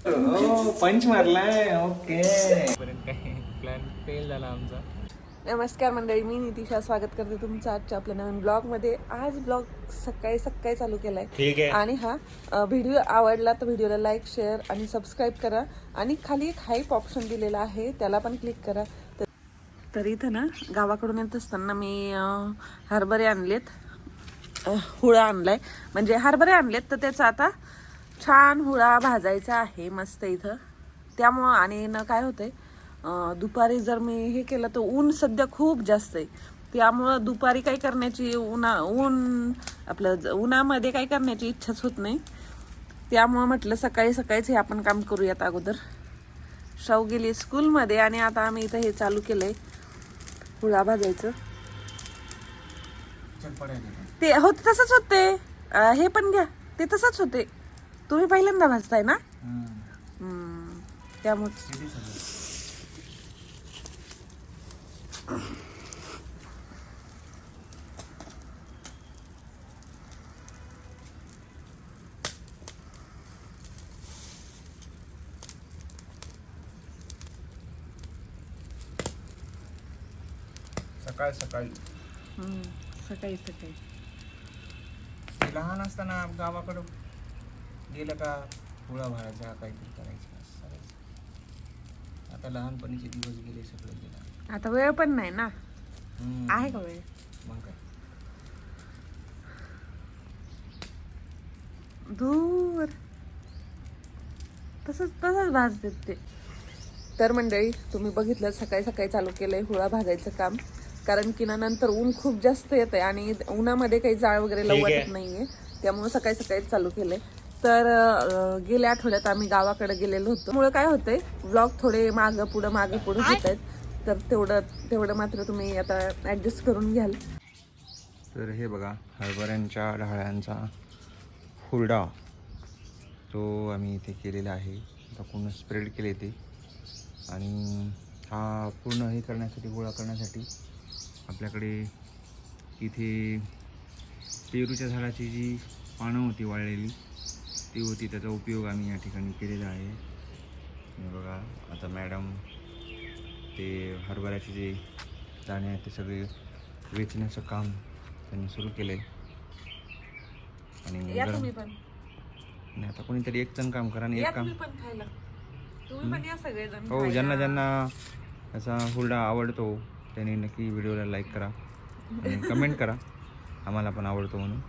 पंच मारलाय. Okay. Plan fail झाला आमचा. नमस्कार मंडळी, मी नितिशा स्वागत करते तुमचं आजच्या आपल्या नवीन ब्लॉगमध्ये. आज ब्लॉग सकाळी चालू केलाय. ठीक आहे. आणि हा व्हिडिओ आवडला तर व्हिडिओला लाईक, शेअर आणि सबस्क्राईब करा. आणि खाली एक हाईप ऑप्शन दिलेला आहे, त्याला पण क्लिक करा. तर इथं ना गावाकडून येत असताना मी हरभरे आणलेत, हुळा आणलाय. म्हणजे हरभरे आणलेत तर त्याचा आता छान हुळा भाजायचा आहे मस्त इथं. त्यामुळं आणि ना काय होतंय, दुपारी जर मी हे केलं तर ऊन सध्या खूप जास्त आहे. त्यामुळं दुपारी काही करण्याची उन्हामध्ये काही करण्याची इच्छाच होत नाही. त्यामुळं म्हटलं सकाळीच हे आपण काम करूयात. अगोदर शाऊ गेली स्कूलमध्ये आणि आता आम्ही इथं हे चालू केलंय हुळा भाजायचं. ते होते तसंच होते, हे पण घ्या, ते तसंच होते. तुम्ही पहिल्यांदा भाजताय ना, त्यामुळे सकाळी लहान असताना गावाकडं गेलं का हुळा भरायचा, काहीतरी करायचं. आता लहानपणीचे दिवस गेले, सगळं गेलं. आता वेळ पण नाही ना. आहे का वेळ? मग काय दूर तसंच भाजतात ते. तर मंडळी, तुम्ही बघितलं सकाळी चालू केलंय हुळा भाजायचं काम. कारण की ना नंतर ऊन खूप जास्त येत आहे आणि उन्हामध्ये काही जाळ वगैरे लावत नाहीये. त्यामुळे सकाळी चालू केलंय. तर गेल्या आठवड्यात आम्ही गावाकडे गेलेलो होतो. त्यामुळे काय होतंय, व्लॉग थोडे मागं पुढं होत आहेत. तर तेवढं मात्र तुम्ही आता ऍडजस्ट करून घ्याल. तर हे बघा, हरभऱ्यांच्या ढाळ्यांचा हुरडा तो आम्ही इथे केलेला आहे. आता पूर्ण स्प्रेड केले ते. आणि हा पूर्ण हे करण्यासाठी, गोळा करण्यासाठी आपल्याकडे इथे पेरूच्या झाडाची जी पानं होती वाळलेली ती होती, त्याचा उपयोग आम्ही या ठिकाणी केलेला आहे. हे बघा, आता मॅडम ते हरभऱ्याचे जे दाणे आहेत ते सगळे वेचण्याचं काम त्यांनी सुरू केलं आहे. आणि नाही, आता कोणीतरी एक जण काम करा आणि एक काम हो. ज्यांना असा हुरडा आवडतो त्यांनी नक्की व्हिडिओला लाईक करा आणि कमेंट करा, आम्हाला पण आवडतो म्हणून.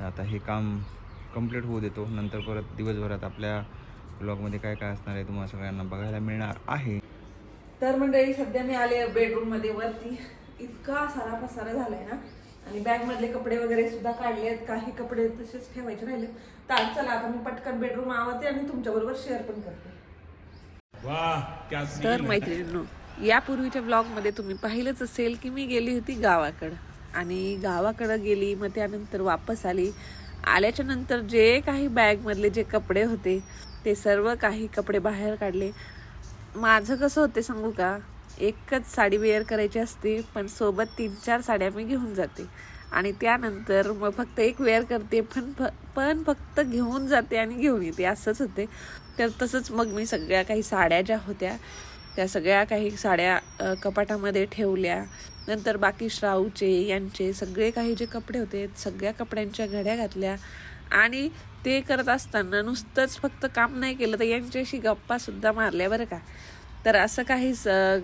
आता हे काम कंप्लीट होऊ देतो. नंतर परत दिवसभरात आपल्या ब्लॉगमध्ये काय असणार आहे तुम्हाला सगळ्यांना बघायला मिळणार आहे. तर मंडळी, सध्या मी आले बेडरूम मध्ये. वरती इतका सारा पसारा झालाय ना, आणि बॅग मधले कपडे वगैरे सुद्धा काढलेत. काही कपडे तसेच ठेवायचे राहिले. तर चला आता मी पटकन बेडरूम आवरते आणि तुमच्या बरोबर शेअर पण करते. तर मैत्रिणींनो, यापूर्वीच्या ब्लॉग मध्ये तुम्ही पाहिलंच असेल की मी गेली होती गावाकडं. आणि गावाकडं गेली, मग त्यानंतर वापस आल्याच्या नंतर जे काही बॅग मधले जे कपडे होते ते सर्व काही कपडे बाहेर काढले. माझं कसं होते सांगू का, एकच साडी वेअर करायची असते, पण सोबत 3-4 साड्या मी घेऊन जाते. आणि त्यानंतर मग फक्त एक वेअर करते, पण फक्त घेऊन जाते आणि घेऊन येते, असंच होते. तर तसंच मग मी सगळ्या काही साड्या ज्या होत्या त्या सगळ्या काही साड्या कपाटामध्ये ठेवल्या. नंतर बाकी श्राऊचे यांचे सगळे काही जे कपडे होते सगळ्या कपड्यांच्या घड्या घातल्या. आणि ते करत असताना नुसतंच फक्त काम नाही केलं, तर यांच्याशी गप्पा सुद्धा मारल्या बरं का. तर असं काही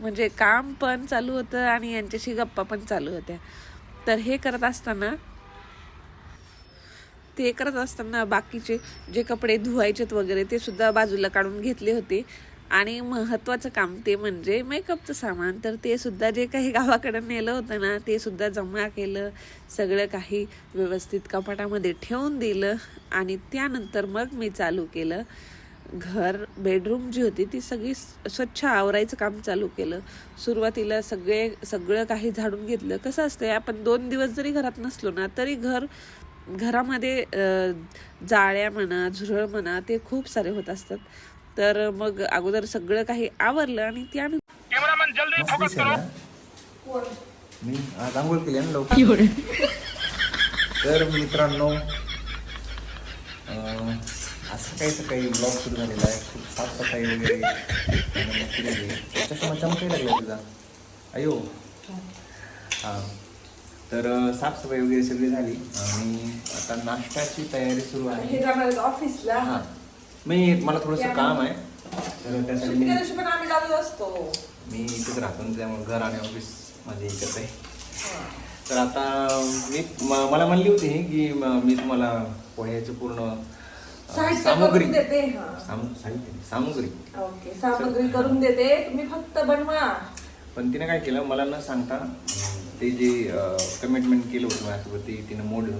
म्हणजे काम पण चालू होतं आणि यांच्याशी गप्पा पण चालू होत्या. तर हे करत असताना बाकीचे जे कपडे धुवायचेत वगैरे ते सुद्धा बाजूला काढून घेतले होते. आणि महत्त्वाचं काम ते म्हणजे मेकअपचं सामान. तर ते सुद्धा जे काही गावाकडे नेलं होतं ना ते सुद्धा जमा केलं, सगळं काही व्यवस्थित कपाटामध्ये ठेवून दिलं. आणि त्यानंतर मग मी चालू केलं बेडरूम जी होती ती सगळी स्वच्छ आवरायचं काम चालू केलं. सुरुवातीला सगळं काही झाडून घेतलं. कसं असतंय, आपण 2 दिवस जरी घरात नसलो ना तरी घरामध्ये जाळ्या म्हणा, झुरळ म्हणा, ते खूप सारे होत असतात. तर मग अगोदर सगळं काही आवरलं आणि मी आज आंघोळ केली ना लवकर. तर मित्रांनो, आज सकाळी ब्लॉग सुरू झालेला आहे. खूप साफसफाई वगैरे केलेली आहे. चष्मा चमकायला लागला तुझा. अयो हां, तर साफसफाई वगैरे सगळी झाली आणि आता नाश्त्याची तयारी सुरू आहे. ऑफिसला हां, मला थोडंसं काम आहे, तर त्यासाठी पण आम्ही जात असतो. मी इथेच राहतो ना, त्यामुळे घर आणि ऑफिस माझे एकच आहे. तर आता मला म्हणली होती की मी तुम्हाला पोह्याचं पूर्ण सामग्री सामग्री करून देते, तुम्ही फक्त बनवा. पण तिने काय केलं, मला न सांगता ते जे कमिटमेंट केलं होतं माझ्यासोबत ते तिनं मोडलं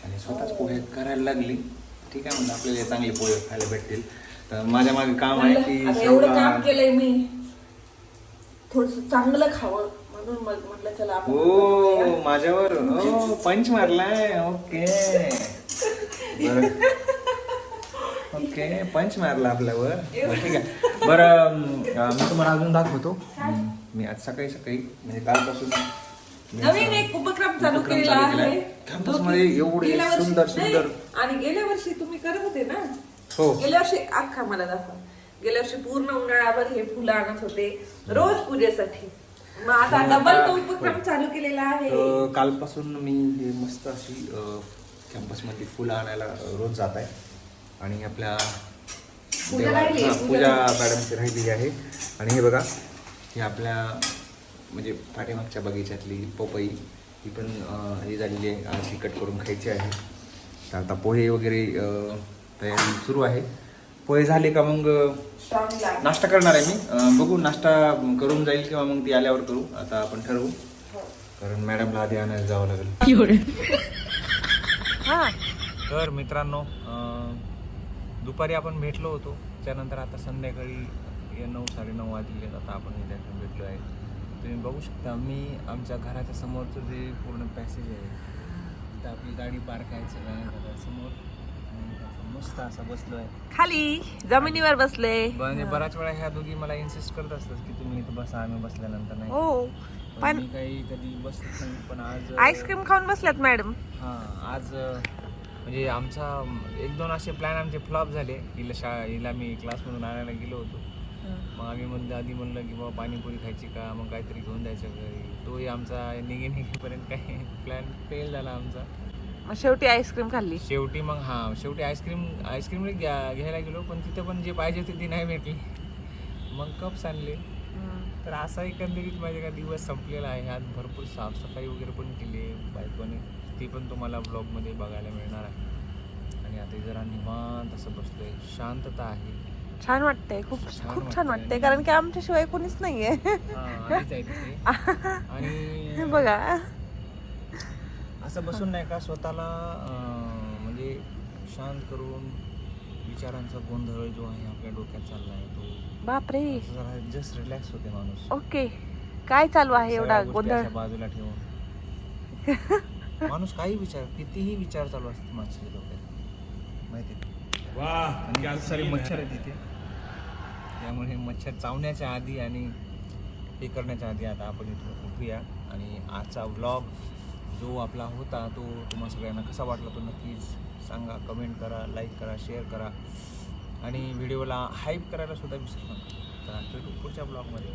आणि स्वतःच पोहे करायला लागली. ठीक आहे म्हणलं, आपल्याला चांगले पोहे खायला भेटतील. तर माझ्या मागे काम आहे की एवढं काम केलंय मी, थोडस चांगलं खावं म्हणून मग म्हटलं चला आपण हो माझ्यावर पंच मारलाय. ओके ओके, पंच मारला आपल्यावर. ठीक आहे, बरं मी तुम्हाला अजून दाखवतो. मी आज सकाळी म्हणजे कालपासून नवीन एक उपक्रम चालू केलेला आहे कॅम्पस मध्ये. एवढे सुंदर आणि गेल्या वर्षी तुम्ही करत होते ना. हो, गेल्या वर्षी अख्खा मला दाखवा. गेल्या वर्षी पूर्ण उन्हाळ्यावर हे फुलं आणत होते रोज पूजेसाठी. मग आता डबल तो उपक्रम चालू केलेला आहे. कालपासून मी हे मस्त अशी कॅम्पस मध्ये फुलं आणायला रोज जात आहे आणि आपल्या पूजा मॅडमची राहिलेली आहे. आणि हे बघा, ही आपल्या म्हणजे पाठीमागच्या बगीच्यातली पपई, ही पण हे झालेली आहे. आज ही कट करून खायची आहे. तर आता पोहे वगैरे तयारी सुरू आहे. पोहे झाले का मग नाश्ता करणार आहे मी. बघू, नाश्ता करून जाईल किंवा मग ती आल्यावर करू. आता आपण ठरवू, कारण मॅडमला आधी आणायला जावं लागेल. तर मित्रांनो, दुपारी आपण भेटलो होतो, त्यानंतर आता संध्याकाळी 9-9:30 वाजले. आता आपण इथे भेटलो आहे. तुम्ही बघू शकता, मी आमच्या घराच्या समोरचं जे पूर्ण पॅसेज आहे तिथं आपली गाडी पार्क आहे सगळ्या समोर. मस्त असा बसलो आहे, खाली जमिनीवर बसले. म्हणजे बऱ्याच वेळा ह्या दोघी मला इन्सिस्ट करत असतात की तुम्ही इथं बसा, आम्ही बसल्यानंतर नाही. हो, पण मी काही कधी बसत नाही. पण आज आईस्क्रीम खाऊन बसल्यात मॅडम. हां, आज म्हणजे आमचा 1-2 असे प्लॅन आमचे फ्लॉप झाले. हिला मी क्लासमधून आणायला गेलो होतो. मग आम्ही आधी म्हणलं की बाबा पाणीपुरी खायची का, मग काहीतरी घेऊन जायचं घरी. तोही आमचा निघेपर्यंत काही प्लॅन फेल झाला आमचा. मग शेवटी आईस्क्रीम खाल्ली. शेवटी आईस्क्रीम घ्यायला गेलो, पण तिथं पण जे पाहिजे होते ती नाही भेटली. मग कप्स आणले. तर असा एकंदरीत माझ्या दिवस संपलेला आहे. आज भरपूर साफसफाई वगैरे पण केली बायकोने, ती पण तुम्हाला ब्लॉगमध्ये बघायला मिळणार आहे. आणि आता जरा निवांत असं बसलोय, शांतता आहे. छान वाटतंय, खूप छान वाटतंय, कारण की आमच्याशिवाय कोणीच नाहीये. आणि बघा, असं बसून नाही का स्वतःला म्हणजे शांत करून विचारांचा गोंधळ जो आहे आपल्या डोक्यात चालला आहे तो बापरे, जरा जस्ट रिलॅक्स होते माणूस. ओके, काय चालू आहे एवढा गोंधळ बाजूला ठेवून माणूस काही कितीही विचार चालू असतात माणसाच्या डोक्यात, माहिती आहे. आणि खूप सारे मच्छर आहेत तिथे, त्यामुळे मच्छर चावण्याच्या आधी आणि हे करण्याच्या आधी आता आपण इथून उठूया. आणि आजचा व्लॉग जो आपला होता तो तुम्हा सगळ्यांना कसा वाटला तो नक्कीच सांगा, कमेंट करा, लाईक करा, शेअर करा आणि व्हिडिओला हाईप करायला सुद्धा विसरू नका. तर भेटू पुढच्या ब्लॉगमध्ये.